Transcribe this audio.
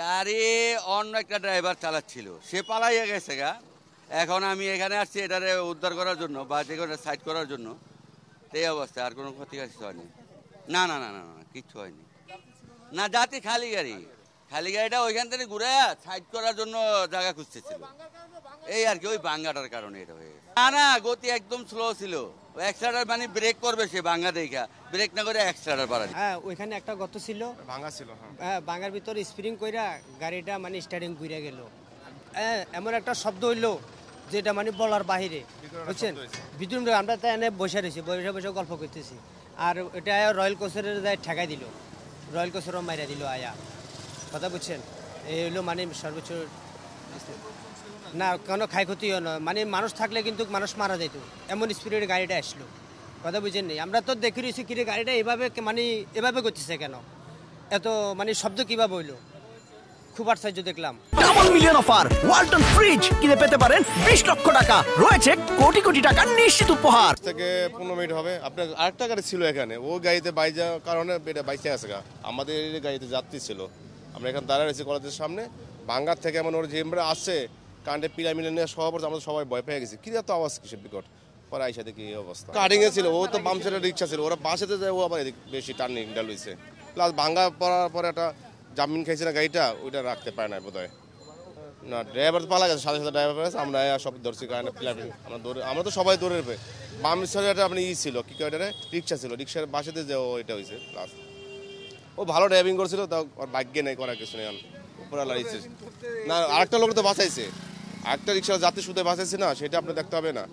গাড়ি অন্য একটা ড্রাইভার চালাচ্ছিল, সে পালাইয়া গেছে গা। এখন আমি এখানে আসছি এটারে উদ্ধার করার জন্য বা যে কোনো সাইড করার জন্য। এই অবস্থা, আর কোনো ক্ষতি কিছু হয়নি। না না না না না, কিচ্ছু হয়নি। না, জাতি খালি গাড়ি, খালি গাড়িটা ওইখান থেকে ঘুরে সাইড করার জন্য জায়গা খুঁজতেছিল, এই আর কি। ওই বাঙ্গাটার কারণে এটা হয়ে গেছে। না না, গতি একদম স্লো ছিল। এক্সট্রাটার মানে ব্রেক করবে, সে বাঙ্গা দেখা ব্রেক না করে এক্সট্রাটার বাড়া। হ্যাঁ, ওইখানে একটা গর্ত ছিল, ভাঙা ছিল। হ্যাঁ, ভাঙার ভিতরে স্প্রিং কইরা গাড়িটা মানে স্টার্টিং ঘুরে গেল। হ্যাঁ, এমন একটা শব্দ হইলো যেটা মানে বলার বাহিরে, বুঝছেন। ভিতরে আমরা তাই এনে বসে রয়েছি, বসে বসে গল্প করতেছি। আর এটা রয়্যাল কোচের ঠেকাই দিল, রয়্যাল কোচেরও মাইরা দিল আয়া, কথা বুঝছেন। এই হইলো মানে সর্বোচ্চ। না, কোনো ক্ষয়ক্ষতিও নয়, মানে মানুষ থাকলে কিন্তু মানুষ মারা যেত, এমন স্পিডের গাড়িটা আসলো, কথা বুঝছেন। নি আমরা তো দেখে রয়েছি কিরে গাড়িটা এভাবে মানে এভাবে করতেছে কেন, এত মানে শব্দ কিভাবে হইলো, খুব আশ্চর্য দেখলাম। Double million offer Walton fridge কিনে পেতে পারেন 20 লক্ষ টাকা, রয়েছে কোটি কোটি টাকার নিশ্চিত উপহার। থেকে 15 মিনিট হবে। আপনার আরেকটা গাড়ি ছিল এখানে, ও গাড়িতে বাইক যাওয়ার কারণে এটা বাইচে আছে গা। আমাদের গাড়িতে যাত্রী ছিল, আমরা এখানে দাঁড়ায় রয়েছি কলেজের সামনে। ভাঙ্গার থেকে এমন ওর যেমরা আসছে কান্ডে পিলা মিলে নিয়ে সবার পর আমরা সবাই ভয় পেয়ে গেছি, কি এত আওয়াজ কিসের বিকট। পরে আইসা দেখি এই অবস্থা। কাটিং এ ছিল, ও তো বাম সাইডের রিক্সা ছিল, ওরা বাসেতে যায়, ও আবার বেশি টার্নিং ডাল হয়েছে। প্লাস ভাঙ্গা পড়ার পরে একটা জামিন খাইছে না গাড়িটা, ওইটা রাখতে পারে না বোধ হয়। না, ড্রাইভার পালা গেছে, সাথে সাথে ড্রাইভার আছে, আমরা সব ধরছি কারণে আমরা তো সবাই দৌড়ে পেয়ে। বাম সাইডে আপনি ছিল কি কয় রিক্সা ছিল, রিক্সার বাসেতে যে ওইটা হয়েছে। প্লাস ও ভালো ড্রাইভিং করছিল, তা ওর ভাগ্যে নেই করার কিছু নেই। উপরে লাইছে না, আরেকটা লোক তো বাঁচাইছে, আরেকটা রিক্সা যাত্রী শুধু বাঁচাইছে না, সেটা আপনি দেখতে হবে না।